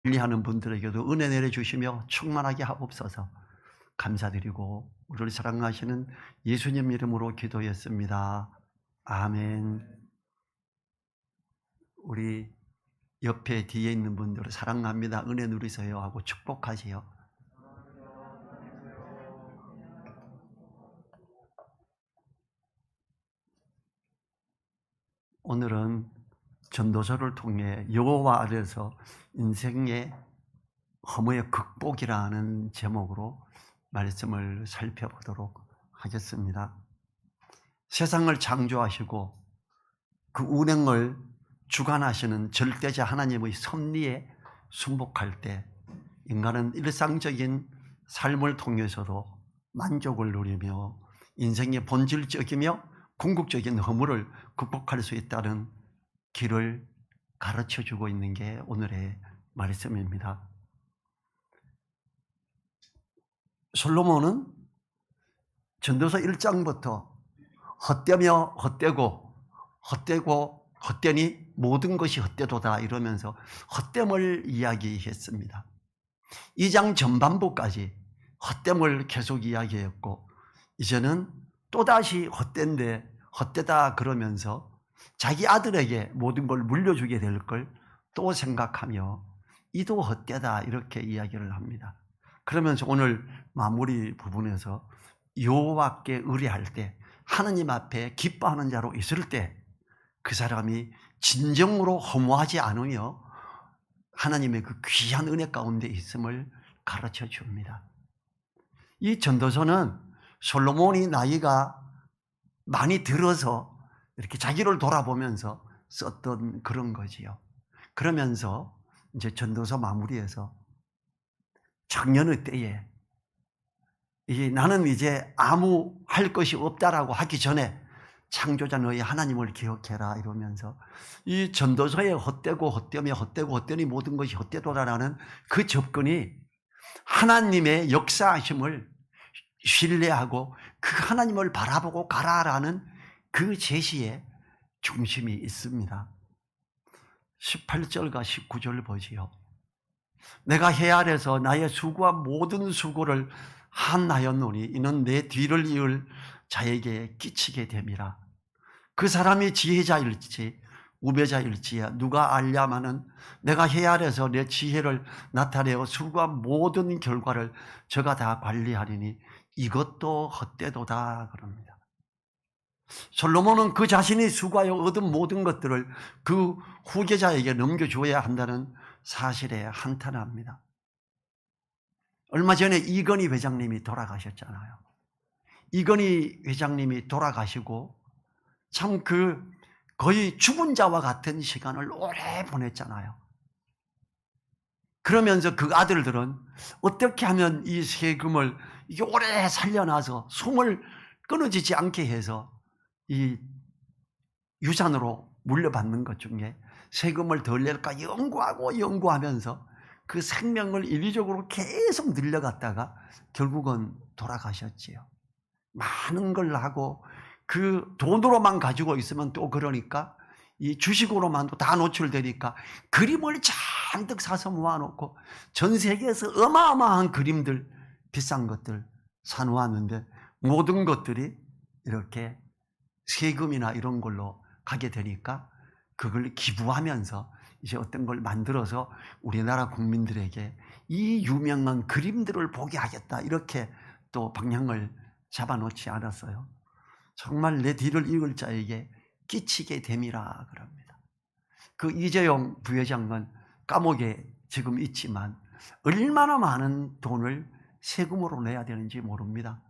관리하는 분들에게도 은혜 내려주시며 충만하게 하옵소서. 감사드리고 우리를 사랑하시는 예수님 이름으로 기도했습니다. 아멘. 우리 옆에 뒤에 있는 분들을 사랑합니다, 은혜 누리세요 하고 축복하세요. 오늘은 전도서를 통해 여호와 아래서 인생의 허무의 극복이라는 제목으로 말씀을 살펴보도록 하겠습니다. 세상을 창조하시고 그 운행을 주관하시는 절대자 하나님의 섭리에 순복할 때 인간은 일상적인 삶을 통해서도 만족을 누리며 인생의 본질적이며 궁극적인 허물을 극복할 수 있다는 길을 가르쳐주고 있는 게 오늘의 말씀입니다. 솔로몬은 전도서 1장부터 헛되며 헛되고 헛되니 모든 것이 헛되도다 이러면서 헛됨을 이야기했습니다. 2장 전반부까지 헛됨을 계속 이야기했고 이제는 또다시 헛된데 헛되다 그러면서 자기 아들에게 모든 걸 물려주게 될 걸 또 생각하며 이도 헛되다 이렇게 이야기를 합니다. 그러면서 오늘 마무리 부분에서 여호와께 의뢰할 때 하느님 앞에 기뻐하는 자로 있을 때 그 사람이 진정으로 허무하지 않으며 하나님의 그 귀한 은혜 가운데 있음을 가르쳐 줍니다. 이 전도서는 솔로몬이 나이가 많이 들어서 이렇게 자기를 돌아보면서 썼던 그런 거지요. 그러면서 이제 전도서 마무리에서 청년의 때에 나는 이제 아무 할 것이 없다라고 하기 전에 창조자 너희 하나님을 기억해라 이러면서 이 전도서에 헛되고 헛되며 헛되고 헛되니 모든 것이 헛되도다라는 그 접근이 하나님의 역사하심을 신뢰하고 그 하나님을 바라보고 가라라는 그 제시에 중심이 있습니다. 18절과 19절 보지요. 내가 해 아래서 나의 수고와 모든 수고를 한하였노니 이는 내 뒤를 이을 자에게 끼치게 됨이라. 그 사람이 지혜자일지 우배자일지야 누가 알랴마는 내가 해 아래서 내 지혜를 나타내어 수고와 모든 결과를 저가 다 관리하리니 이것도 헛되도다 그럽니다. 솔로몬은 그 자신이 수고하여 얻은 모든 것들을 그 후계자에게 넘겨줘야 한다는 사실에 한탄합니다. 얼마 전에 이건희 회장님이 돌아가셨잖아요. 이건희 회장님이 돌아가시고 참 거의 죽은 자와 같은 시간을 오래 보냈잖아요. 그러면서 그 아들들은 어떻게 하면 이 세금을 이게 오래 살려놔서 숨을 끊어지지 않게 해서 이 유산으로 물려받는 것 중에 세금을 덜 낼까 연구하면서 그 생명을 인위적으로 계속 늘려갔다가 결국은 돌아가셨지요. 많은 걸 하고 그 돈으로만 가지고 있으면 또 그러니까 이 주식으로만도 다 노출되니까 그림을 잔뜩 사서 모아놓고 전 세계에서 어마어마한 그림들 비싼 것들 사놓았는데 모든 것들이 이렇게 세금이나 이런 걸로 가게 되니까 그걸 기부하면서 이제 어떤 걸 만들어서 우리나라 국민들에게 이 유명한 그림들을 보게 하겠다 이렇게 또 방향을 잡아놓지 않았어요. 정말 내 뒤를 이을 자에게 끼치게 됨이라 그럽니다. 그 이재용 부회장은 감옥에 지금 있지만 얼마나 많은 돈을 세금으로 내야 되는지 모릅니다.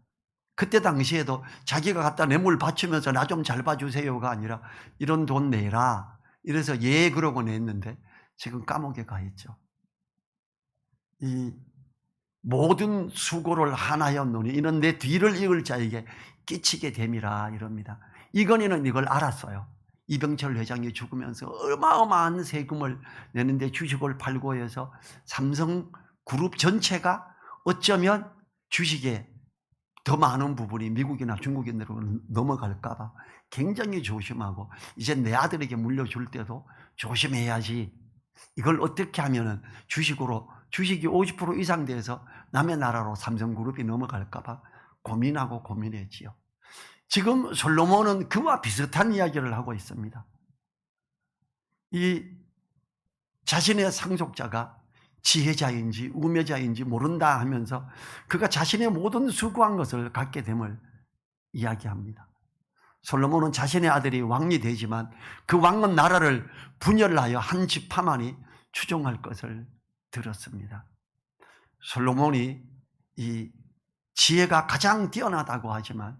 그때 당시에도 자기가 갖다 뇌물 바치면서 나 좀 잘 봐주세요가 아니라 이런 돈 내라 이래서 예 그러고 냈는데 지금 감옥에 가 있죠. 이 모든 수고를 하나였노니 이는 내 뒤를 이을 자에게 끼치게 됨이라 이럽니다. 이건희는 이걸 알았어요. 이병철 회장이 죽으면서 어마어마한 세금을 내는데 주식을 팔고 해서 삼성그룹 전체가 어쩌면 주식에 더 많은 부분이 미국이나 중국인으로 넘어갈까 봐 굉장히 조심하고 이제 내 아들에게 물려줄 때도 조심해야지 이걸 어떻게 하면은 주식이 50% 이상 돼서 남의 나라로 삼성그룹이 넘어갈까 봐 고민하고 고민했지요. 지금 솔로몬은 그와 비슷한 이야기를 하고 있습니다. 이 자신의 상속자가 지혜자인지 우매자인지 모른다 하면서 그가 자신의 모든 수고한 것을 갖게 됨을 이야기합니다. 솔로몬은 자신의 아들이 왕이 되지만 그 왕은 나라를 분열하여 한 지파만이 추종할 것을 들었습니다. 솔로몬이 이 지혜가 가장 뛰어나다고 하지만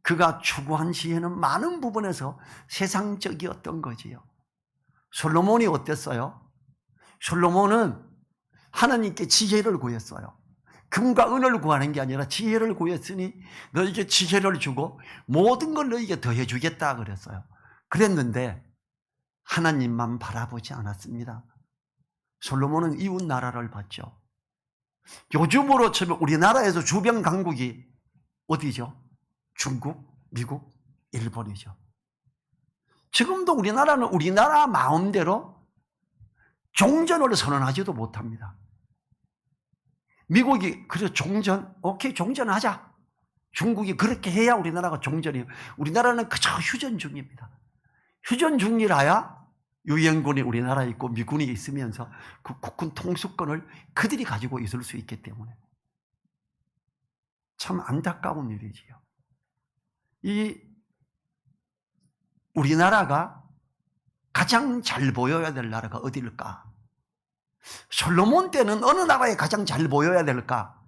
그가 추구한 지혜는 많은 부분에서 세상적이었던 거지요. 솔로몬이 어땠어요? 솔로몬은 하나님께 지혜를 구했어요. 금과 은을 구하는 게 아니라 지혜를 구했으니 너에게 지혜를 주고 모든 걸 너에게 더해 주겠다 그랬어요. 그랬는데 하나님만 바라보지 않았습니다. 솔로몬은 이웃 나라를 봤죠. 요즘으로 치면 우리나라에서 주변 강국이 어디죠? 중국, 미국, 일본이죠. 지금도 우리나라는 우리나라 마음대로 종전을 선언하지도 못합니다. 미국이 그래 종전, 오케이 종전하자. 중국이 그렇게 해야 우리나라가 종전이에요. 우리나라는 그저 휴전 중입니다. 휴전 중이라야 유엔군이 우리나라에 있고 미군이 있으면서 그 국군 통수권을 그들이 가지고 있을 수 있기 때문에 참 안타까운 일이지요. 이 우리나라가 가장 잘 보여야 될 나라가 어디일까? 솔로몬 때는 어느 나라에 가장 잘 보여야 될까?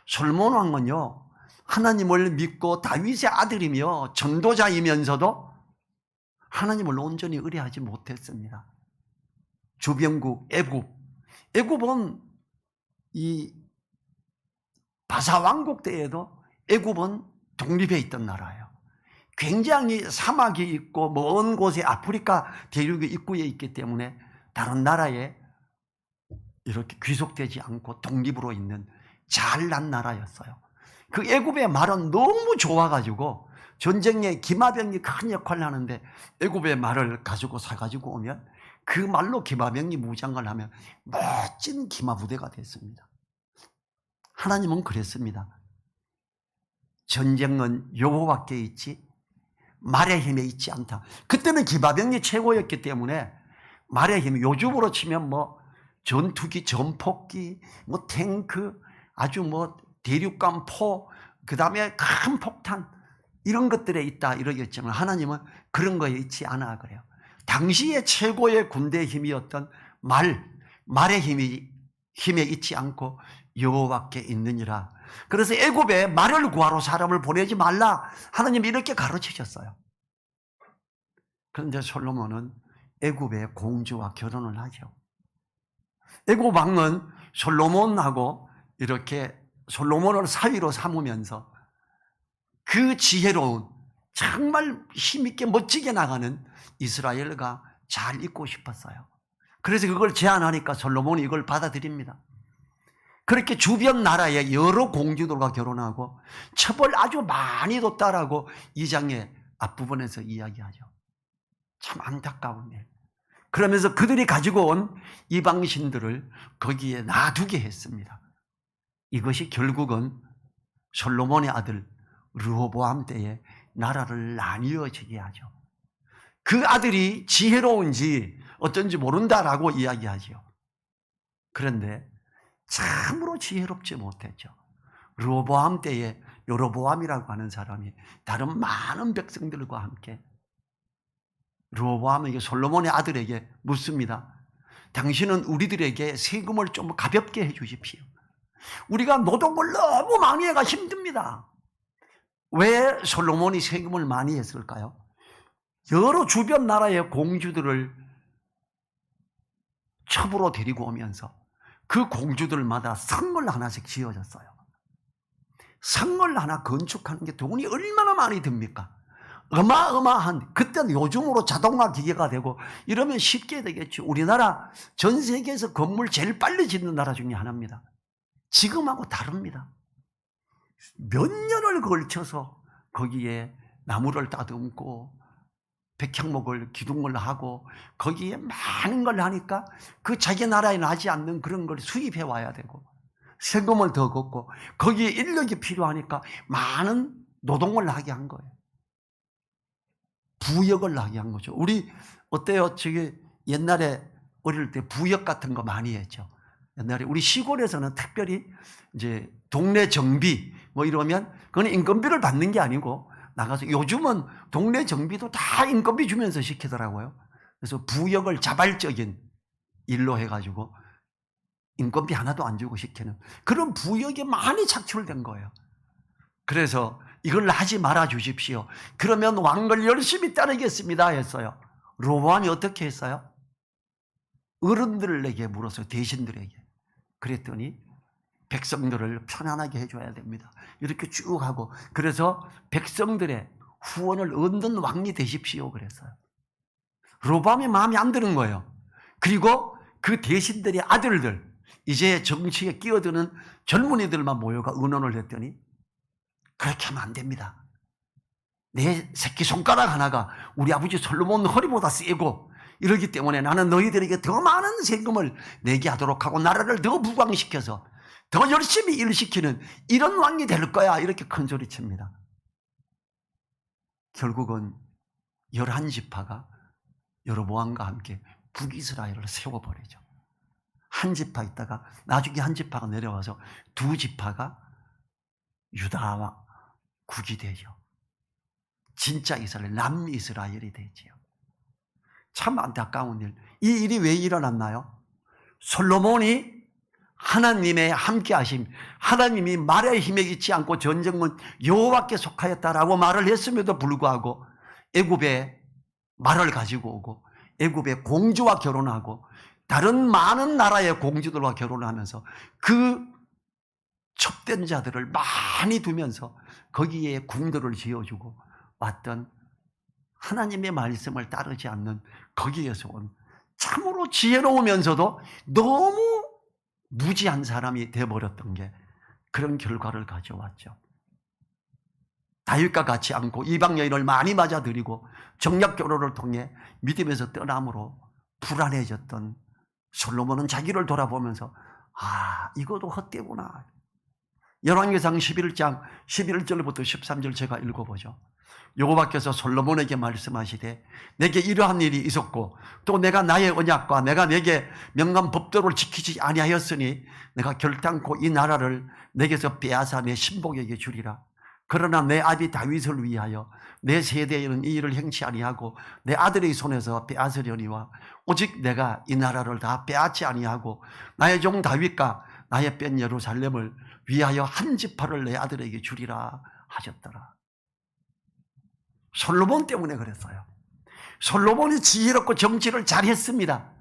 솔로몬 왕은요, 하나님을 믿고 다윗의 아들이며 전도자이면서도 하나님을 온전히 의뢰하지 못했습니다. 주변국 애굽은 이 바사왕국 때에도 애굽은 독립해 있던 나라예요. 굉장히 사막이 있고 먼 곳에 아프리카 대륙의 입구에 있기 때문에 다른 나라에 이렇게 귀속되지 않고 독립으로 있는 잘난 나라였어요. 그 애굽의 말은 너무 좋아가지고 전쟁에 기마병이 큰 역할을 하는데 애굽의 말을 사가지고 오면 그 말로 기마병이 무장을 하면 멋진 기마부대가 됐습니다. 하나님은 그랬습니다. 전쟁은 여호와께 있지 말의 힘에 있지 않다. 그때는 기마병이 최고였기 때문에 말의 힘이 요즘으로 치면 뭐 전투기, 전폭기, 뭐 탱크, 아주 뭐 대륙간 포, 그 다음에 큰 폭탄 이런 것들에 있다 이러겠지만 하나님은 그런 거에 있지 않아 그래요. 당시의 최고의 군대의 힘이었던 말의 힘에 있지 않고 여호와께 있느니라. 그래서 애굽에 말을 구하러 사람을 보내지 말라 하나님이 이렇게 가르치셨어요. 그런데 솔로몬은 애굽의 공주와 결혼을 하죠. 애굽 왕은 솔로몬하고 이렇게 솔로몬을 사위로 삼으면서 그 지혜로운 정말 힘있게 멋지게 나가는 이스라엘과 잘 있고 싶었어요. 그래서 그걸 제안하니까 솔로몬이 이걸 받아들입니다. 그렇게 주변 나라의 여러 공주들과 결혼하고 첩을 아주 많이 뒀다라고 2장의 앞부분에서 이야기하죠. 참 안타까운 일. 그러면서 그들이 가지고 온 이방신들을 거기에 놔두게 했습니다. 이것이 결국은 솔로몬의 아들 르호보암 때에 나라를 나뉘어지게 하죠. 그 아들이 지혜로운지 어쩐지 모른다라고 이야기하죠. 그런데 참으로 지혜롭지 못했죠. 르호보암 때에 여로보암이라고 하는 사람이 다른 많은 백성들과 함께 르호보암에게 솔로몬의 아들에게 묻습니다. 당신은 우리들에게 세금을 좀 가볍게 해 주십시오. 우리가 노동을 너무 많이 해가 힘듭니다. 왜 솔로몬이 세금을 많이 했을까요? 여러 주변 나라의 공주들을 첩으로 데리고 오면서 그 공주들마다 성을 하나씩 지어줬어요. 성을 하나 건축하는 게 돈이 얼마나 많이 듭니까? 어마어마한, 그때는 요즘으로 자동화 기계가 되고 이러면 쉽게 되겠죠. 우리나라 전 세계에서 건물 제일 빨리 짓는 나라 중에 하나입니다. 지금하고 다릅니다. 몇 년을 걸쳐서 거기에 나무를 따듬고 백향목을 기둥을 하고 거기에 많은 걸 하니까 그 자기 나라에 나지 않는 그런 걸 수입해 와야 되고 세금을 더 걷고 거기에 인력이 필요하니까 많은 노동을 하게 한 거예요. 부역을 하게 한 거죠. 우리 어때요? 저기 옛날에 어릴 때 부역 같은 거 많이 했죠. 옛날에 우리 시골에서는 특별히 이제 동네 정비 뭐 이러면 그건 인건비를 받는 게 아니고 나가서, 요즘은 동네 정비도 다 인건비 주면서 시키더라고요. 그래서 부역을 자발적인 일로 해가지고 인건비 하나도 안 주고 시키는 그런 부역에 많이 착출된 거예요. 그래서 이걸 하지 말아 주십시오. 그러면 왕을 열심히 따르겠습니다 했어요. 로보암이 어떻게 했어요? 어른들에게 물어서 대신들에게. 그랬더니 백성들을 편안하게 해줘야 됩니다. 이렇게 쭉 하고, 그래서 백성들의 후원을 얻는 왕이 되십시오 그랬어요. 로보암이 마음에 안 드는 거예요. 그리고 그 대신들의 아들들, 이제 정치에 끼어드는 젊은이들만 모여가 의논을 했더니 그렇게 하면 안 됩니다. 내 새끼손가락 하나가 우리 아버지 솔로몬 허리보다 세고 이러기 때문에 나는 너희들에게 더 많은 세금을 내게 하도록 하고 나라를 더 부강시켜서 더 열심히 일시키는 이런 왕이 될 거야, 이렇게 큰소리칩니다. 결국은 11지파가 여로보암과 함께 북이스라엘을 세워버리죠. 한 지파 있다가 나중에 한 지파가 내려와서 두 지파가 유다와 국이 되죠. 진짜 이스라엘, 남이스라엘이 되지요. 참 안타까운 일. 이 일이 왜 일어났나요? 솔로몬이 하나님의 함께 하심, 하나님이 말의 힘에 있지 않고 전쟁은 여호와께 속하였다라고 말을 했음에도 불구하고 애굽에 말을 가지고 오고 애굽의 공주와 결혼하고 다른 많은 나라의 공주들과 결혼하면서 그 첩된 자들을 많이 두면서 거기에 궁들을 지어주고 왔던 하나님의 말씀을 따르지 않는 거기에서 온 참으로 지혜로우면서도 너무 무지한 사람이 되어버렸던 게 그런 결과를 가져왔죠. 다윗과 같이 않고 이방 여인을 많이 맞아들이고 정략 결혼을 통해 믿음에서 떠남으로 불안해졌던 솔로몬은 자기를 돌아보면서 이것도 헛되구나. 열왕기상 11장 11절부터 13절 제가 읽어보죠. 여호와께서 솔로몬에게 말씀하시되 내게 이러한 일이 있었고 또 내가 나의 언약과 내가 내게 명한 법도를 지키지 아니하였으니 내가 결단코 이 나라를 내게서 빼앗아 내 신복에게 주리라. 그러나 내 아비 다윗을 위하여 내 세대에는 이 일을 행치 아니하고 내 아들의 손에서 빼앗으려니와 오직 내가 이 나라를 다 빼앗지 아니하고 나의 종 다윗과 나의 뺀 예루살렘을 위하여 한 지파를 내 아들에게 주리라 하셨더라. 솔로몬 때문에 그랬어요. 솔로몬이 지혜롭고 정치를 잘했습니다.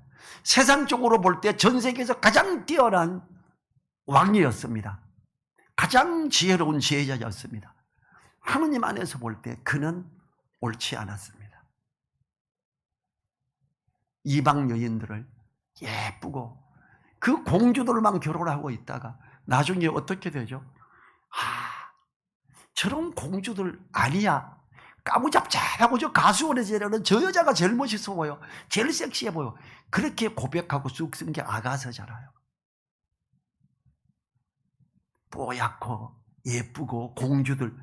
세상적으로 볼 때 전 세계에서 가장 뛰어난 왕이었습니다. 가장 지혜로운 지혜자였습니다. 하느님 안에서 볼 때 그는 옳지 않았습니다. 이방 여인들을 예쁘고 그 공주들만 결혼하고 있다가 나중에 어떻게 되죠? 저런 공주들 아니야. 까무잡잡하고 저 가수원에서 일하는 저 여자가 제일 멋있어 보여. 제일 섹시해 보여. 그렇게 고백하고 쑥 쓴 게 아가서잖아요. 뽀얗고 예쁘고 공주들,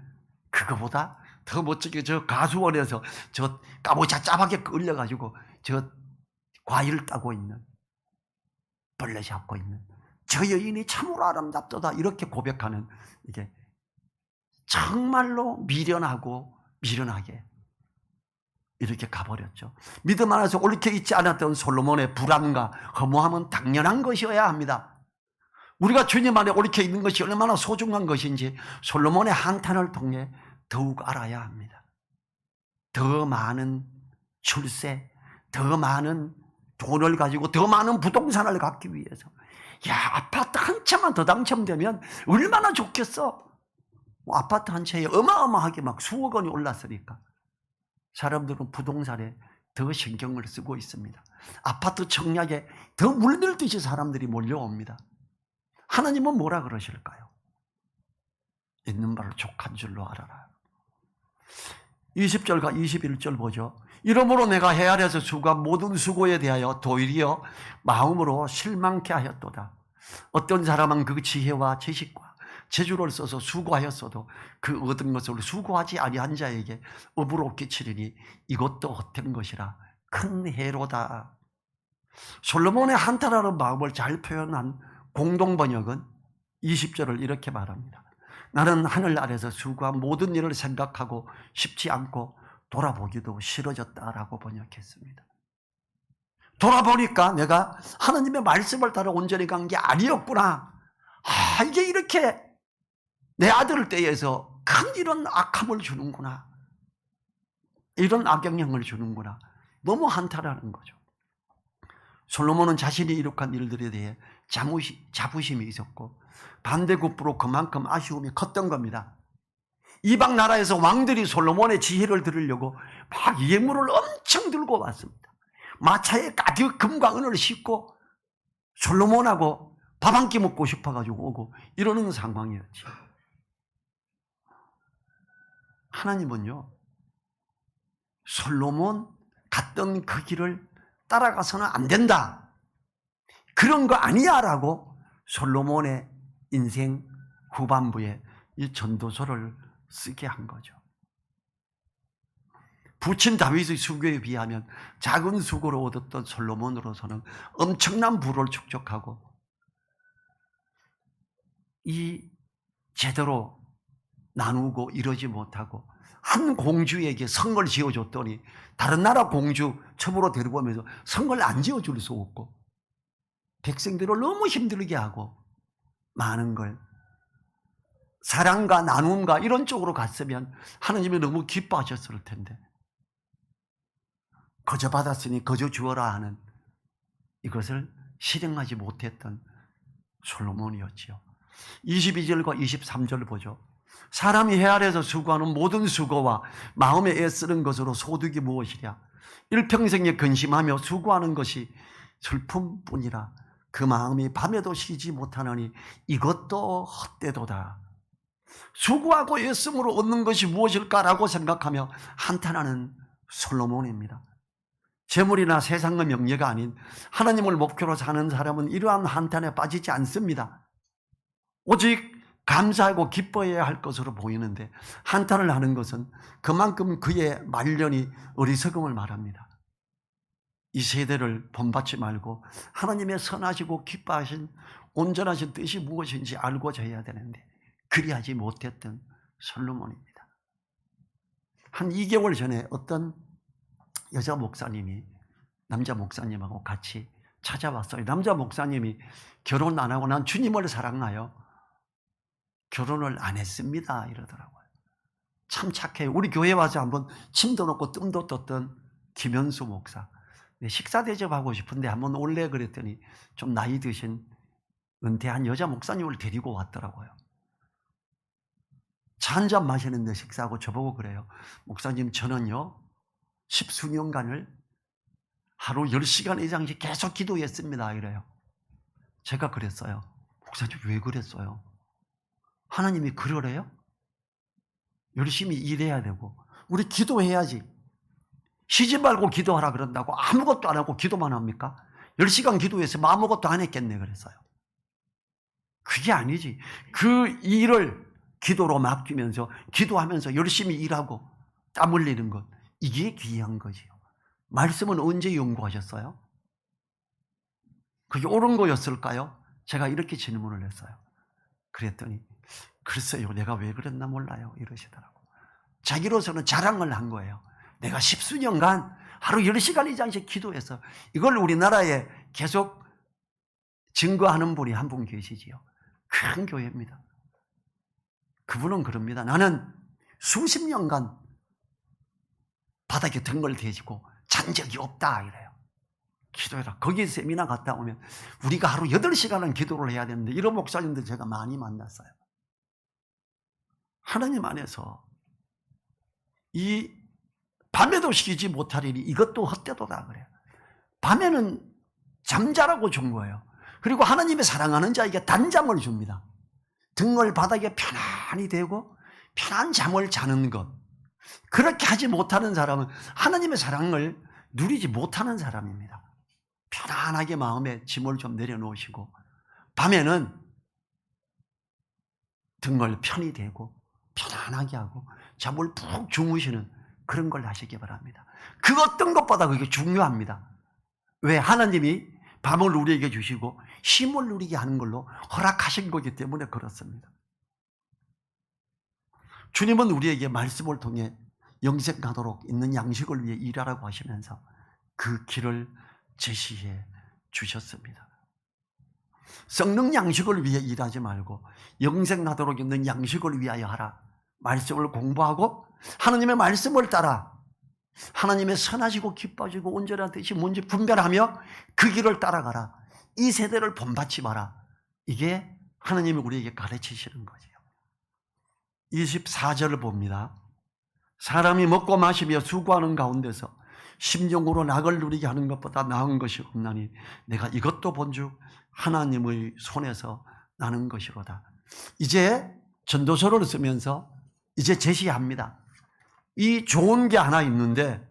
그거보다 더 멋지게 저 가수원에서 저 까무잡잡하게 끌려가지고 저 과일 따고 있는, 벌레 잡고 있는 저 여인이 참으로 아름답도다, 이렇게 고백하는, 이게 정말로 미련하고 미련하게 이렇게 가버렸죠. 믿음 안에서 옳게 있지 않았던 솔로몬의 불안과 허무함은 당연한 것이어야 합니다. 우리가 주님 안에 옳게 있는 것이 얼마나 소중한 것인지 솔로몬의 한탄을 통해 더욱 알아야 합니다. 더 많은 출세, 더 많은 돈을 가지고 더 많은 부동산을 갖기 위해서, 아파트 한 채만 더 당첨되면 얼마나 좋겠어. 아파트 한 채에 어마어마하게 막 수억 원이 올랐으니까 사람들은 부동산에 더 신경을 쓰고 있습니다. 아파트 청약에 더 물밀듯이 사람들이 몰려옵니다. 하나님은 뭐라 그러실까요? 있는 바를 족한 줄로 알아라. 20절과 21절 보죠. 이러므로 내가 헤아려서 수고한 모든 수고에 대하여 도리어 마음으로 실망케 하였도다. 어떤 사람은 그 지혜와 지식과 재주를 써서 수고하였어도 그 얻은 것을 수고하지 아니한 자에게 업으로 끼치리니 이것도 헛된 것이라 큰 해로다. 솔로몬의 한탄하는 마음을 잘 표현한 공동번역은 20절을 이렇게 말합니다. 나는 하늘 아래서 수고한 모든 일을 생각하고 싶지 않고 돌아보기도 싫어졌다라고 번역했습니다. 돌아보니까 내가 하나님의 말씀을 따라 온전히 간 게 아니었구나. 이게 이렇게 내 아들 때에서 큰 이런 악함을 주는구나. 이런 악영향을 주는구나. 너무 한탄하는 거죠. 솔로몬은 자신이 이룩한 일들에 대해 자부심이 있었고 반대급부로 그만큼 아쉬움이 컸던 겁니다. 이방 나라에서 왕들이 솔로몬의 지혜를 들으려고 막 예물을 엄청 들고 왔습니다. 마차에 가득 금과 은을 싣고 솔로몬하고 밥 한 끼 먹고 싶어가지고 오고 이러는 상황이었죠. 하나님은요, 솔로몬 갔던 그 길을 따라가서는 안 된다. 그런 거 아니야 라고 솔로몬의 인생 후반부에 이 전도서를 쓰게 한 거죠. 부친 다윗의 수고에 비하면 작은 수고로 얻었던 솔로몬으로서는 엄청난 부를 축적하고 이 제대로 나누고 이러지 못하고 한 공주에게 성을 지어줬더니 다른 나라 공주 첩으로 데려오면서 성을 안 지어줄 수 없고 백성들을 너무 힘들게 하고 많은 걸 사랑과 나눔과 이런 쪽으로 갔으면 하나님이 너무 기뻐하셨을 텐데 거저 받았으니 거저 주어라 하는 이것을 실행하지 못했던 솔로몬이었지요. 22절과 23절 보죠. 사람이 헤아려서 수고하는 모든 수고와 마음에 애쓰는 것으로 소득이 무엇이랴. 일평생에 근심하며 수고하는 것이 슬픔뿐이라. 그 마음이 밤에도 쉬지 못하느니 이것도 헛되도다. 수고하고 애씀으로 얻는 것이 무엇일까라고 생각하며 한탄하는 솔로몬입니다. 재물이나 세상의 명예가 아닌 하나님을 목표로 사는 사람은 이러한 한탄에 빠지지 않습니다. 오직 감사하고 기뻐해야 할 것으로 보이는데 한탄을 하는 것은 그만큼 그의 말년이 어리석음을 말합니다. 이 세대를 본받지 말고 하나님의 선하시고 기뻐하신 온전하신 뜻이 무엇인지 알고자 해야 되는데 그리하지 못했던 솔로몬입니다. 한 2개월 전에 어떤 여자 목사님이 남자 목사님하고 같이 찾아왔어요. 남자 목사님이 결혼 안 하고 난 주님을 사랑하여 결혼을 안 했습니다 이러더라고요. 참 착해요. 우리 교회 와서 한번 침도 놓고 뜸도 떴던 김현수 목사. 식사 대접하고 싶은데 한번 올래 그랬더니 좀 나이 드신 은퇴한 여자 목사님을 데리고 왔더라고요. 차 한잔 마시는데 식사하고 저보고 그래요. 목사님 저는요 10수년간을 하루 10시간 이상씩 계속 기도했습니다 이래요. 제가 그랬어요. 목사님 왜 그랬어요? 하나님이 그러래요? 열심히 일해야 되고 우리 기도해야지. 쉬지 말고 기도하라 그런다고 아무것도 안 하고 기도만 합니까? 10시간 기도해서 아무것도 안 했겠네 그랬어요. 그게 아니지. 그 일을 기도로 맡기면서 기도하면서 열심히 일하고 땀 흘리는 것 이게 귀한 거지요. 말씀은 언제 연구하셨어요? 그게 옳은 거였을까요? 제가 이렇게 질문을 했어요. 그랬더니 글쎄요 내가 왜 그랬나 몰라요 이러시더라고. 자기로서는 자랑을 한 거예요. 내가 10수년간 하루 10시간 이상씩 기도해서 이걸 우리나라에 계속 증거하는 분이 한 분 계시지요. 큰 교회입니다. 그분은 그럽니다. 나는 수십 년간 바닥에 등을 대지고 잔 적이 없다 이래요. 기도해라. 거기 세미나 갔다 오면 우리가 하루 8시간은 기도를 해야 되는데 이런 목사님들 제가 많이 만났어요. 하나님 안에서 이 밤에도 쉬지 못하리니 이것도 헛되도다 그래요. 밤에는 잠자라고 준 거예요. 그리고 하나님의 사랑하는 자에게 단잠을 줍니다. 등을 바닥에 편안히 대고 편한 잠을 자는 것 그렇게 하지 못하는 사람은 하나님의 사랑을 누리지 못하는 사람입니다. 편안하게 마음에 짐을 좀 내려놓으시고 밤에는 등을 편히 대고 편안하게 하고 잠을 푹 주무시는 그런 걸 하시기 바랍니다. 그 어떤 것보다 그게 중요합니다. 왜? 하나님이 밤을 우리에게 주시고 힘을 누리게 하는 걸로 허락하신 거기 때문에 그렇습니다. 주님은 우리에게 말씀을 통해 영생하도록 있는 양식을 위해 일하라고 하시면서 그 길을 제시해 주셨습니다. 썩는 양식을 위해 일하지 말고 영생하도록 있는 양식을 위하여 하라. 말씀을 공부하고 하나님의 말씀을 따라 하나님의 선하시고 기뻐지고 온전한 뜻이 뭔지 분별하며 그 길을 따라가라. 이 세대를 본받지 마라. 이게 하나님이 우리에게 가르치시는 거죠. 24절을 봅니다. 사람이 먹고 마시며 수고하는 가운데서 심령으로 낙을 누리게 하는 것보다 나은 것이 없나니 내가 이것도 본즉 하나님의 손에서 나는 것이로다. 이제 전도서를 쓰면서 이제 제시합니다. 이 좋은 게 하나 있는데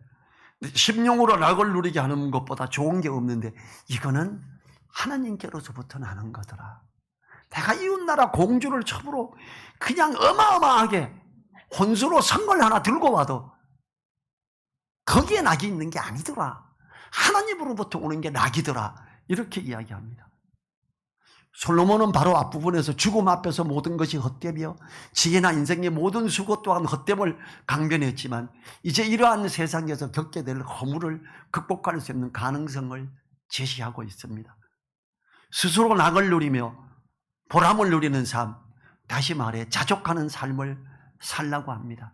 심령으로 낙을 누리게 하는 것보다 좋은 게 없는데 이거는 하나님께로서부터 나는 거더라. 내가 이웃나라 공주를 첩으로 그냥 어마어마하게 혼수로 성걸 하나 들고 와도 거기에 낙이 있는 게 아니더라. 하나님으로부터 오는 게 낙이더라. 이렇게 이야기합니다. 솔로몬은 바로 앞부분에서 죽음 앞에서 모든 것이 헛되며 지혜나 인생의 모든 수고 또한 헛됨을 강변했지만 이제 이러한 세상에서 겪게 될 허물을 극복할 수 있는 가능성을 제시하고 있습니다. 스스로 낙을 누리며 보람을 누리는 삶, 다시 말해 자족하는 삶을 살라고 합니다.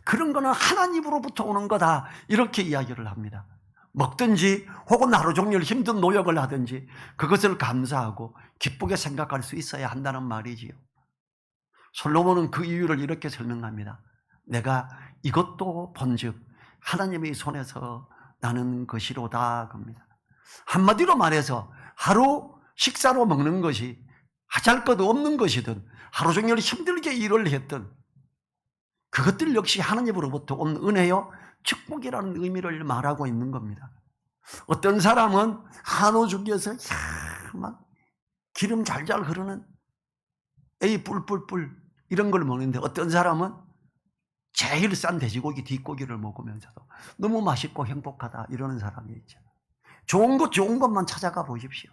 그런 거는 하나님으로부터 오는 거다 이렇게 이야기를 합니다. 먹든지 혹은 하루 종일 힘든 노력을 하든지 그것을 감사하고 기쁘게 생각할 수 있어야 한다는 말이지요. 솔로몬은 그 이유를 이렇게 설명합니다. 내가 이것도 본즉 하나님의 손에서 나는 것이로다 겁니다. 한마디로 말해서 하루 식사로 먹는 것이 하잘 것 없는 것이든 하루 종일 힘들게 일을 했든 그것들 역시 하나님으로부터 온 은혜요 축복이라는 의미를 말하고 있는 겁니다. 어떤 사람은 한우 중에서 막 기름 잘잘 흐르는 에이 뿔뿔뿔 이런 걸 먹는데 어떤 사람은 제일 싼 돼지고기 뒷고기를 먹으면서도 너무 맛있고 행복하다 이러는 사람이 있죠. 좋은 것만 찾아가 보십시오.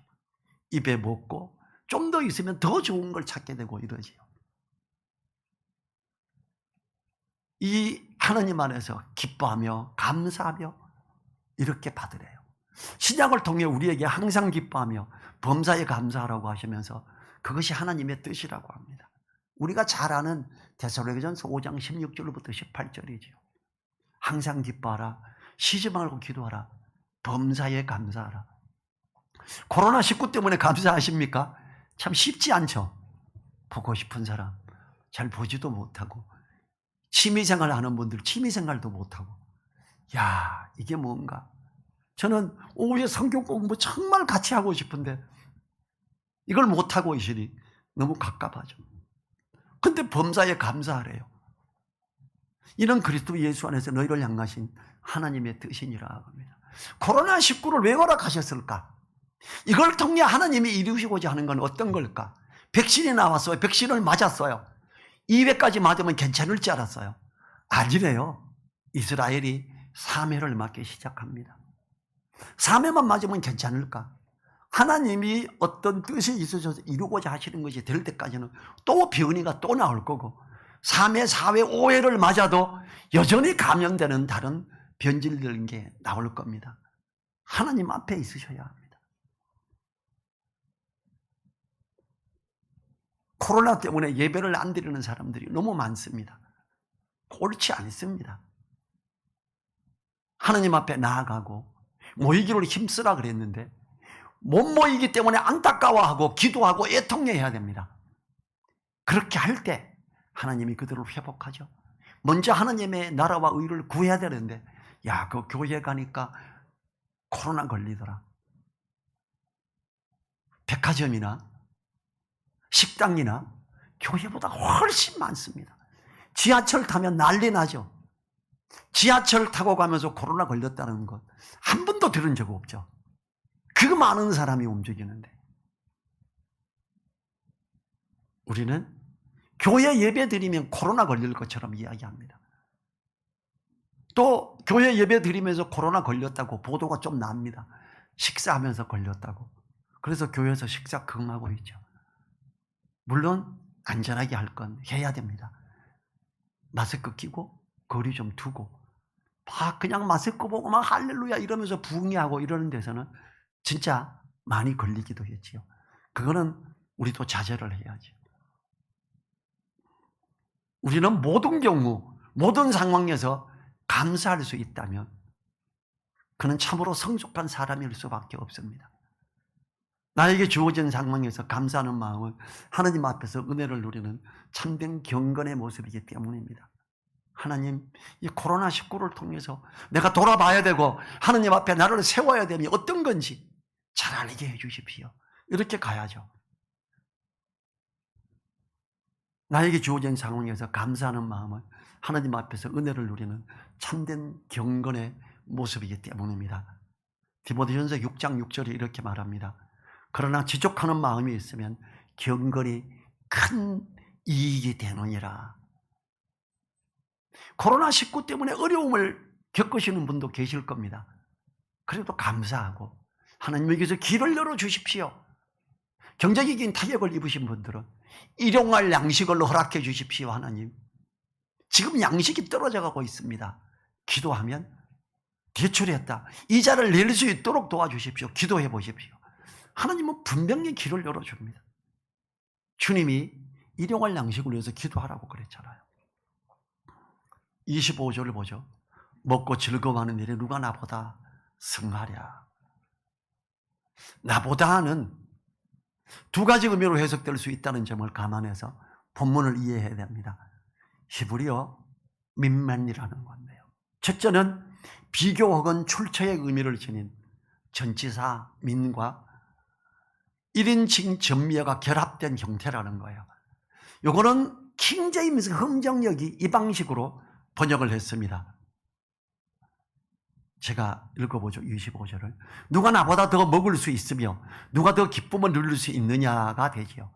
입에 먹고 좀 더 있으면 더 좋은 걸 찾게 되고 이러지요. 이 하나님 안에서 기뻐하며 감사하며 이렇게 받으래요. 신약을 통해 우리에게 항상 기뻐하며 범사에 감사하라고 하시면서 그것이 하나님의 뜻이라고 합니다. 우리가 잘 아는 데살로니가전서 5장 16절부터 18절이죠. 항상 기뻐하라. 쉬지 말고 기도하라. 범사에 감사하라. 코로나19 때문에 감사하십니까? 참 쉽지 않죠. 보고 싶은 사람 잘 보지도 못하고 취미생활 하는 분들 취미생활도 못하고 야 이게 뭔가 저는 오후에 성경 공부 정말 같이 하고 싶은데 이걸 못하고 있으니 너무 갑갑하죠. 근데 범사에 감사하래요. 이는 그리스도 예수 안에서 너희를 향하신 하나님의 뜻이니라 합니다. 코로나19를 왜 허락하셨을까? 이걸 통해 하나님이 이루시고자 하는 건 어떤 걸까? 백신이 나왔어요. 백신을 맞았어요. 2회까지 맞으면 괜찮을 줄 알았어요. 아니래요. 이스라엘이 3회를 맞기 시작합니다. 3회만 맞으면 괜찮을까? 하나님이 어떤 뜻이 있으셔서 이루고자 하시는 것이 될 때까지는 또 변이가 또 나올 거고 3회, 4회, 5회를 맞아도 여전히 감염되는 다른 변질된 게 나올 겁니다. 하나님 앞에 있으셔야 합니다. 코로나 때문에 예배를 안 드리는 사람들이 너무 많습니다. 옳지 않습니다. 하나님 앞에 나아가고 모이기를 힘쓰라 그랬는데 못 모이기 때문에 안타까워하고 기도하고 애통해야 됩니다. 그렇게 할 때 하나님이 그들을 회복하죠. 먼저 하나님의 나라와 의를 구해야 되는데 야, 그 교회 가니까 코로나 걸리더라. 백화점이나 식당이나 교회보다 훨씬 많습니다. 지하철 타면 난리 나죠. 지하철 타고 가면서 코로나 걸렸다는 것 한 번도 들은 적 없죠. 그 많은 사람이 움직이는데 우리는 교회 예배 드리면 코로나 걸릴 것처럼 이야기합니다. 또 교회 예배 드리면서 코로나 걸렸다고 보도가 좀 납니다. 식사하면서 걸렸다고. 그래서 교회에서 식사 금하고 있죠. 물론 안전하게 할 건 해야 됩니다. 마스크 끼고 거리 좀 두고 막 그냥 마스크 보고 막 할렐루야 이러면서 부흥하고 이러는 데서는 진짜 많이 걸리기도 했지요. 그거는 우리도 자제를 해야죠. 우리는 모든 경우 모든 상황에서 감사할 수 있다면 그는 참으로 성숙한 사람일 수밖에 없습니다. 나에게 주어진 상황에서 감사하는 마음은 하나님 앞에서 은혜를 누리는 참된 경건의 모습이기 때문입니다. 하나님, 이 코로나19를 통해서 내가 돌아봐야 되고 하나님 앞에 나를 세워야 됨이 어떤 건지 잘 알게 해 주십시오. 이렇게 가야죠. 나에게 주어진 상황에서 감사하는 마음은 하나님 앞에서 은혜를 누리는 참된 경건의 모습이기 때문입니다. 디모데전서 6장 6절에 이렇게 말합니다. 그러나 지족하는 마음이 있으면 경건이 큰 이익이 되느니라. 코로나19 때문에 어려움을 겪으시는 분도 계실 겁니다. 그래도 감사하고 하나님에게서 길을 열어주십시오. 경제적인 타격을 입으신 분들은 일용할 양식을 허락해 주십시오. 하나님, 지금 양식이 떨어져 가고 있습니다. 기도하면 대출했다. 이자를 낼 수 있도록 도와주십시오. 기도해 보십시오. 하나님은 분명히 길을 열어줍니다. 주님이 일용할 양식을 위해서 기도하라고 그랬잖아요. 25절을 보죠. 먹고 즐거워하는 일에 누가 나보다 승하랴. 나보다는 두 가지 의미로 해석될 수 있다는 점을 감안해서 본문을 이해해야 됩니다. 히브리어 민만이라는 건데요. 첫째는 비교 혹은 출처의 의미를 지닌 전치사 민과 1인칭 전미어가 결합된 형태라는 거예요. 요거는 킹제임스 흥정역이 이 방식으로 번역을 했습니다. 제가 읽어보죠. 25절을. 누가 나보다 더 먹을 수 있으며 누가 더 기쁨을 누릴 수 있느냐가 되지요.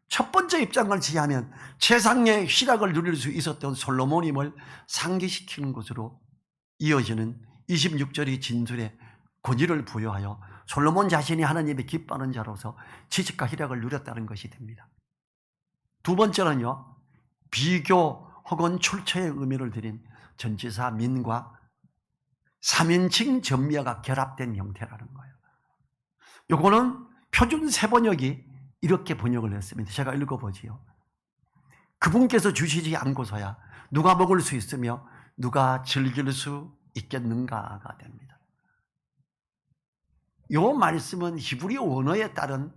첫 번째 입장을 지하면 최상의 희락을 누릴 수 있었던 솔로몬임을 상기시키는 것으로 이어지는 26절의 진술에 권위를 부여하여 솔로몬 자신이 하나님의 기뻐하는 자로서 지식과 희락을 누렸다는 것이 됩니다. 두 번째는요, 비교 혹은 출처의 의미를 들인 전치사 민과 3인칭 전미어가 결합된 형태라는 거예요. 요거는 표준 세번역이 이렇게 번역을 했습니다. 제가 읽어보지요. 그분께서 주시지 않고서야 누가 먹을 수 있으며 누가 즐길 수 있겠는가가 됩니다. 이 말씀은 히브리어 원어에 따른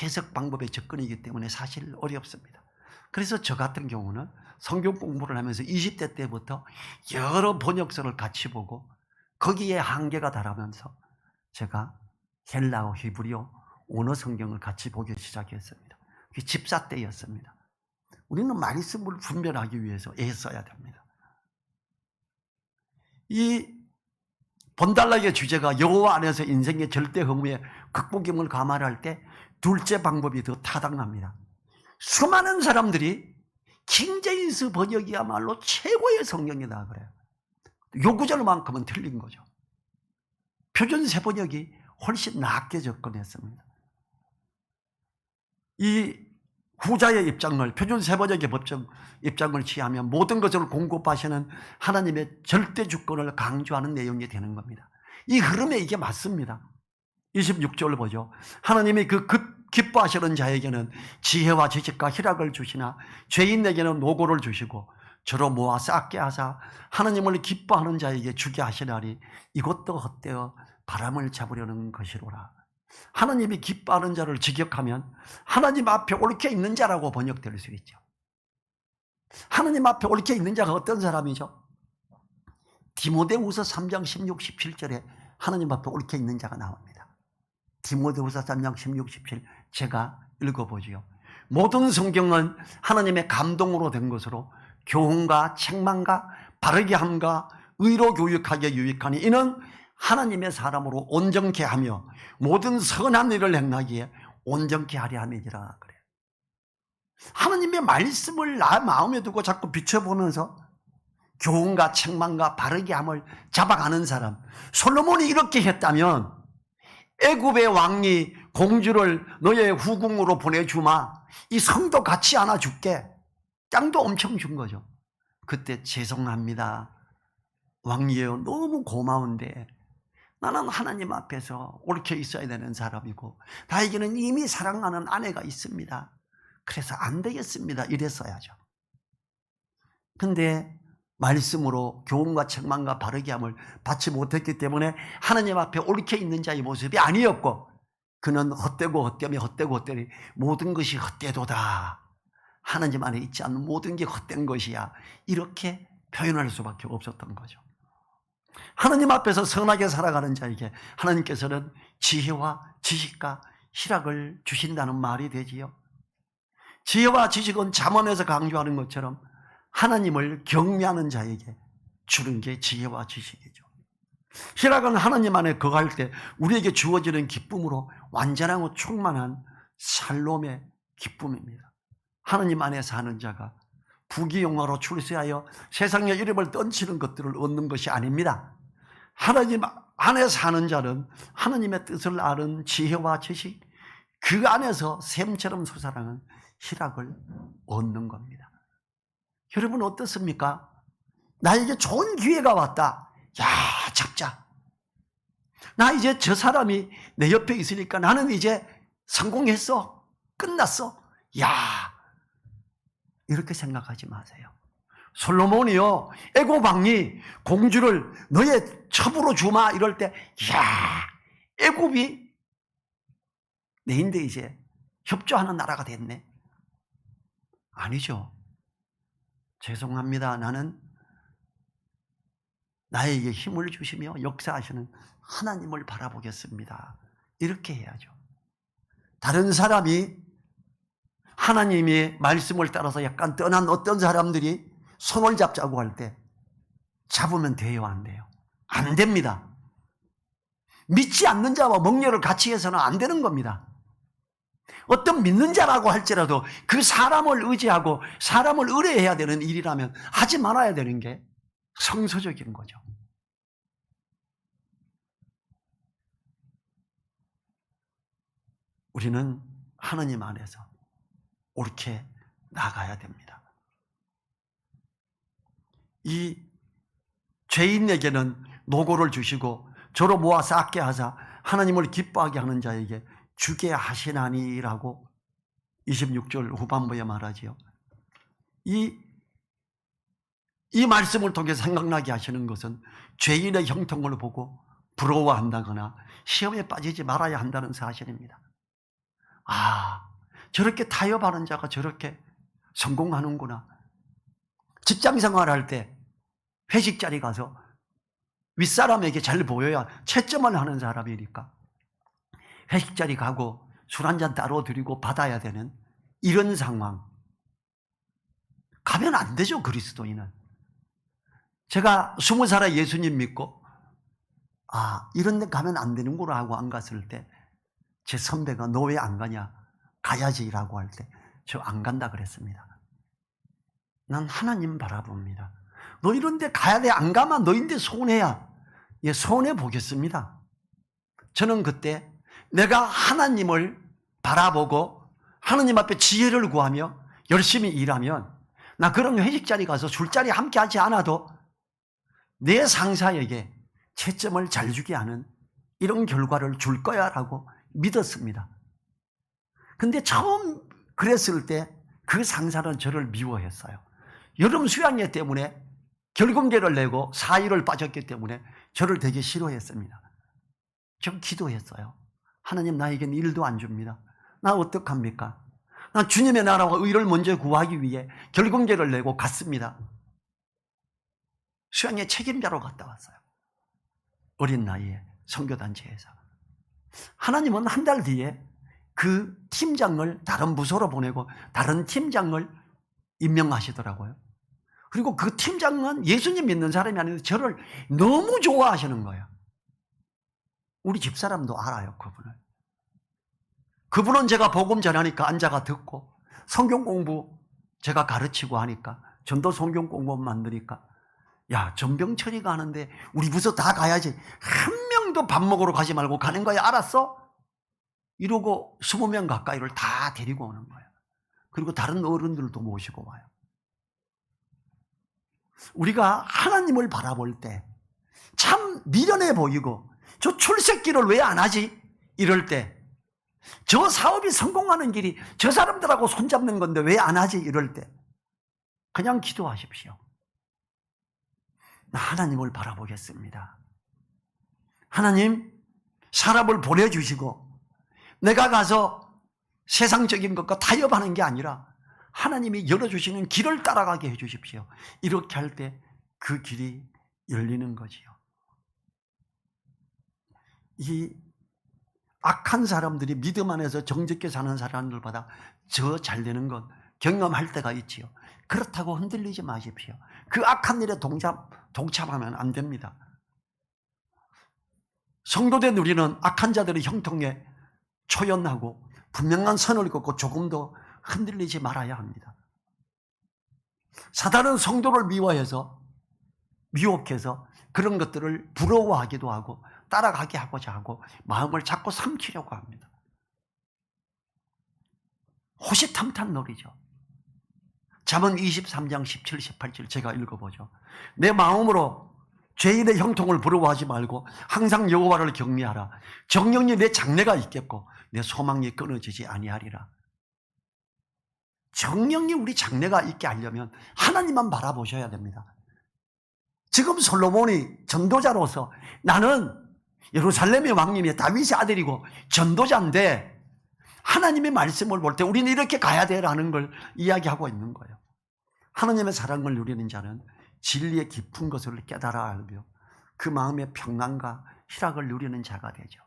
해석 방법의 접근이기 때문에 사실 어렵습니다. 그래서 저 같은 경우는 성경 공부를 하면서 20대 때부터 여러 번역서를 같이 보고 거기에 한계가 달하면서 제가 헬라어, 히브리어, 원어 성경을 같이 보기 시작했습니다. 그게 집사 때였습니다. 우리는 말씀을 분별하기 위해서 애써야 됩니다. 이 본달락의 주제가 여호와 안에서 인생의 절대 허무의 극복임을 감안할 때 둘째 방법이 더 타당합니다. 수많은 사람들이 킹제임스 번역이야말로 최고의 성경이다 그래요. 요 구절만큼은 틀린 거죠. 표준 세번역이 훨씬 낫게 접근했습니다. 이 후자의 입장을, 표준 세번역의 법정 입장을 취하면 모든 것을 공급하시는 하나님의 절대 주권을 강조하는 내용이 되는 겁니다. 이 흐름에 이게 맞습니다. 26절 보죠. 하나님이 그 기뻐하시는 자에게는 지혜와 지식과 희락을 주시나 죄인에게는 노고를 주시고 저로 모아 쌓게 하사 하나님을 기뻐하는 자에게 주게 하시나니 이것도 헛되어 바람을 잡으려는 것이로라. 하나님이 기뻐하는 자를 직역하면 하나님 앞에 옳게 있는 자라고 번역될 수 있죠. 하나님 앞에 옳게 있는 자가 어떤 사람이죠? 디모데후서 3장 16, 17절에 하나님 앞에 옳게 있는 자가 나옵니다. 디모데후서 3장 16, 17 제가 읽어보지요. 모든 성경은 하나님의 감동으로 된 것으로 교훈과 책망과 바르게 함과 의로 교육하게 유익하니 이는 하나님의 사람으로 온전케 하며 모든 선한 일을 행하기에 온전케 하려 함이니라 그래요. 하나님의 말씀을 나 마음에 두고 자꾸 비춰보면서 교훈과 책망과 바르게 함을 잡아가는 사람, 솔로몬이 이렇게 했다면 애굽의 왕이 공주를 너의 후궁으로 보내주마, 이 성도 같이 안아줄게, 땅도 엄청 준 거죠. 그때 죄송합니다 왕이에요, 너무 고마운데 나는 하나님 앞에서 옳게 있어야 되는 사람이고 나에게는 이미 사랑하는 아내가 있습니다, 그래서 안 되겠습니다 이랬어야죠. 근데 말씀으로 교훈과 책망과 바르게 함을 받지 못했기 때문에 하나님 앞에 옳게 있는 자의 모습이 아니었고, 그는 헛되고 헛되며 헛되고 헛되니 모든 것이 헛되도다, 하나님 안에 있지 않는 모든 게 헛된 것이야, 이렇게 표현할 수밖에 없었던 거죠. 하나님 앞에서 선하게 살아가는 자에게 하나님께서는 지혜와 지식과 희락을 주신다는 말이 되지요. 지혜와 지식은 잠언에서 강조하는 것처럼 하나님을 경외하는 자에게 주는 게 지혜와 지식이죠. 희락은 하나님 안에 거할 때 우리에게 주어지는 기쁨으로 완전하고 충만한 살롬의 기쁨입니다. 하나님 안에 사는 자가 부귀영화로 출세하여 세상의 이름을 떨치는 것들을 얻는 것이 아닙니다. 하나님 안에 사는 자는 하나님의 뜻을 아는 지혜와 지식, 그 안에서 샘처럼 솟아나는 희락을 얻는 겁니다. 여러분 어떻습니까? 나에게 좋은 기회가 왔다. 야, 잡자. 나 이제 저 사람이 내 옆에 있으니까 나는 이제 성공했어. 끝났어. 야, 이렇게 생각하지 마세요. 솔로몬이요, 애굽 왕이 공주를 너의 첩으로 주마 이럴 때, 야, 애굽이 내인데 이제 협조하는 나라가 됐네. 아니죠. 죄송합니다. 나는 나에게 힘을 주시며 역사하시는 하나님을 바라보겠습니다. 이렇게 해야죠. 다른 사람이 하나님의 말씀을 따라서 약간 떠난 어떤 사람들이 손을 잡자고 할 때 잡으면 돼요, 안 돼요? 안 됩니다. 믿지 않는 자와盟約을 같이 해서는 안 되는 겁니다. 어떤 믿는 자라고 할지라도 그 사람을 의지하고 사람을 의뢰해야 되는 일이라면 하지 말아야 되는 게 성서적인 거죠. 우리는 하나님 안에서 옳게 나가야 됩니다. 이 죄인에게는 노고를 주시고 저로 모아 쌓게 하사 하나님을 기뻐하게 하는 자에게 주게 하시나니라고 26절 후반부에 말하지요. 이 말씀을 통해 생각나게 하시는 것은 죄인의 형통을 보고 부러워한다거나 시험에 빠지지 말아야 한다는 사실입니다. 아, 저렇게 타협하는 자가 저렇게 성공하는구나. 직장 생활할 때 회식 자리 가서 윗사람에게 잘 보여야 채점을 하는 사람이니까 회식 자리 가고 술 한잔 따로 드리고 받아야 되는 이런 상황. 가면 안 되죠, 그리스도인은. 제가 20살에 예수님 믿고 이런 데 가면 안 되는구나 하고 안 갔을 때 제 선배가 너 왜 안 가냐? 가야지라고 할 때 저 안 간다 그랬습니다. 난 하나님 바라봅니다. 너 이런 데 가야 돼. 안 가면 너인데 손해야. 예, 손해 보겠습니다. 저는 그때 내가 하나님을 바라보고 하나님 앞에 지혜를 구하며 열심히 일하면 나 그런 회식 자리 가서 술자리 함께 하지 않아도 내 상사에게 채점을 잘 주게 하는 이런 결과를 줄 거야 라고 믿었습니다. 근데 처음 그랬을 때 그 상사는 저를 미워했어요. 여름 수양회 때문에 결금제를 내고 사의를 빠졌기 때문에 저를 되게 싫어했습니다. 전 기도했어요. 하나님, 나에겐 일도 안 줍니다. 나 어떡합니까? 난 주님의 나라와 의를 먼저 구하기 위해 결금제를 내고 갔습니다. 수양회 책임자로 갔다 왔어요. 어린 나이에 선교단체에서. 하나님은 한 달 뒤에 그 팀장을 다른 부서로 보내고 다른 팀장을 임명하시더라고요. 그리고 그 팀장은 예수님 믿는 사람이 아닌데 저를 너무 좋아하시는 거예요. 우리 집사람도 알아요, 그분을. 그분은 제가 복음 전하니까 앉아가 듣고, 성경 공부 제가 가르치고 하니까, 전도 성경 공부 만드니까, 야, 전병철이가 하는데 우리 부서 다 가야지. 한 명도 밥 먹으러 가지 말고 가는 거야, 알았어? 이러고 20명 가까이를 다 데리고 오는 거예요. 그리고 다른 어른들도 모시고 와요. 우리가 하나님을 바라볼 때 참 미련해 보이고, 저 출세길을 왜 안 하지? 이럴 때, 저 사업이 성공하는 길이 저 사람들하고 손잡는 건데 왜 안 하지? 이럴 때 그냥 기도하십시오. 나 하나님을 바라보겠습니다. 하나님, 사람을 보내주시고 내가 가서 세상적인 것과 타협하는 게 아니라 하나님이 열어주시는 길을 따라가게 해주십시오. 이렇게 할 때 그 길이 열리는 거지요. 이 악한 사람들이 믿음 안에서 정직하게 사는 사람들보다 저 잘 되는 건 경험할 때가 있지요. 그렇다고 흔들리지 마십시오. 그 악한 일에 동참하면 안 됩니다. 성도된 우리는 악한 자들의 형통에 초연하고 분명한 선을 긋고 조금 더 흔들리지 말아야 합니다. 사단은 성도를 미혹해서 그런 것들을 부러워하기도 하고 따라가게 하고자 하고 마음을 자꾸 삼키려고 합니다. 호시탐탐 놀이죠. 잠언 23장 17, 18절 제가 읽어보죠. 내 마음으로 죄인의 형통을 부러워하지 말고 항상 여호와를 경외하라. 정령이 내 장래가 있겠고 내 소망이 끊어지지 아니하리라. 정령이 우리 장래가 있게 하려면 하나님만 바라보셔야 됩니다. 지금 솔로몬이 전도자로서 나는 예루살렘의 왕님이 다윗의 아들이고 전도자인데 하나님의 말씀을 볼 때 우리는 이렇게 가야 돼라는 걸 이야기하고 있는 거예요. 하나님의 사랑을 누리는 자는 진리의 깊은 것을 깨달아 알며 그 마음의 평안과 희락을 누리는 자가 되죠.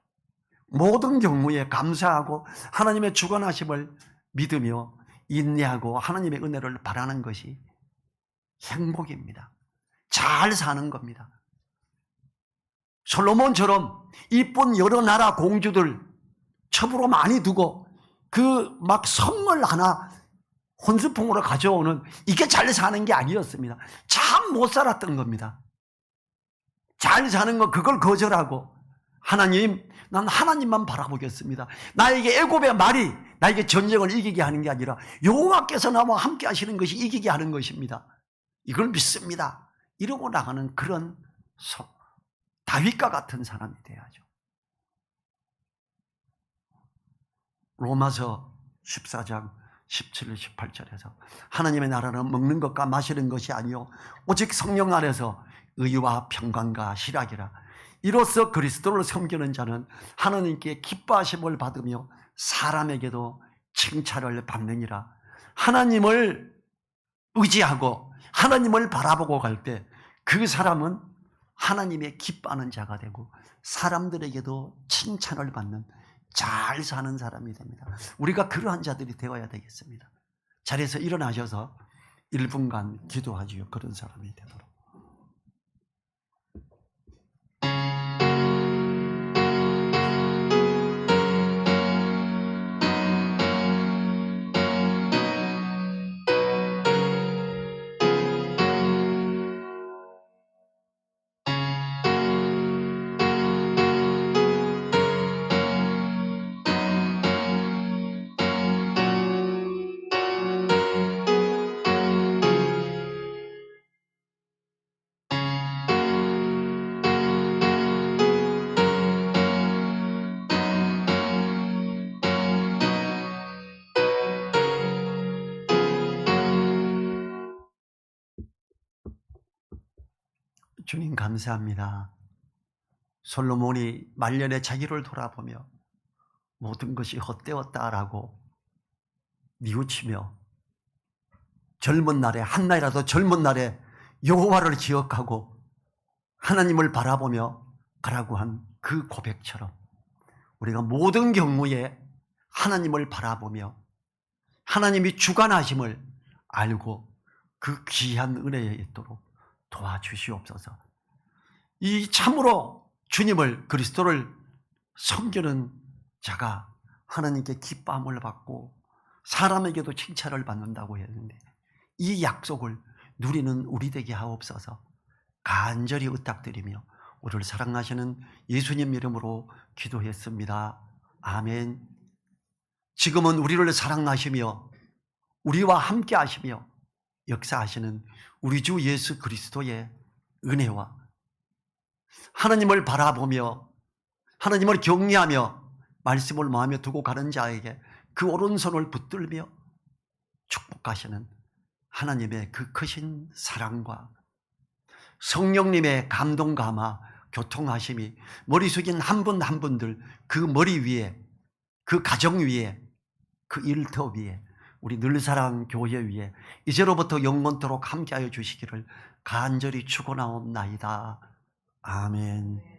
모든 경우에 감사하고 하나님의 주관하심을 믿으며 인내하고 하나님의 은혜를 바라는 것이 행복입니다. 잘 사는 겁니다. 솔로몬처럼 이쁜 여러 나라 공주들 첩으로 많이 두고 그 막 성을 하나 혼수풍으로 가져오는 이게 잘 사는 게 아니었습니다. 참 못 살았던 겁니다. 잘 사는 거 그걸 거절하고 하나님, 난 하나님만 바라보겠습니다. 나에게 애굽의 말이 나에게 전쟁을 이기게 하는 게 아니라 여호와께서 나와 함께 하시는 것이 이기게 하는 것입니다. 이걸 믿습니다. 이러고 나가는 그런 다윗과 같은 사람이 돼야죠. 로마서 14장 17, 18절에서 하나님의 나라는 먹는 것과 마시는 것이 아니요 오직 성령 안에서 의와 평강과 희락이라. 이로써 그리스도를 섬기는 자는 하나님께 기뻐하심을 받으며 사람에게도 칭찬을 받느니라. 하나님을 의지하고 하나님을 바라보고 갈 때 그 사람은 하나님의 기뻐하는 자가 되고 사람들에게도 칭찬을 받는 잘 사는 사람이 됩니다. 우리가 그러한 자들이 되어야 되겠습니다. 자리에서 일어나셔서 1분간 기도하지요. 그런 사람이 되도록. 주님 감사합니다. 솔로몬이 말년에 자기를 돌아보며 모든 것이 헛되었다라고 뉘우치며 젊은 날에 한날이라도 젊은 날에 여호와를 기억하고 하나님을 바라보며 가라고 한 그 고백처럼 우리가 모든 경우에 하나님을 바라보며 하나님이 주관하심을 알고 그 귀한 은혜에 있도록 도와주시옵소서. 이 참으로 주님을, 그리스도를 섬기는 자가 하나님께 기뻐함을 받고 사람에게도 칭찬을 받는다고 했는데, 이 약속을 누리는 우리 되게 하옵소서. 간절히 의탁드리며 우리를 사랑하시는 예수님 이름으로 기도했습니다. 아멘. 지금은 우리를 사랑하시며 우리와 함께 하시며 역사하시는 우리 주 예수 그리스도의 은혜와 하나님을 바라보며 하나님을 경외하며 말씀을 마음에 두고 가는 자에게 그 오른손을 붙들며 축복하시는 하나님의 그 크신 사랑과 성령님의 감동 감화 교통하심이 머리 숙인 한 분 한 분들 그 머리 위에, 그 가정 위에, 그 일터 위에, 우리 늘사랑 교회 위에 이제로부터 영원토록 함께하여 주시기를 간절히 축원하옵나이다. 아멘.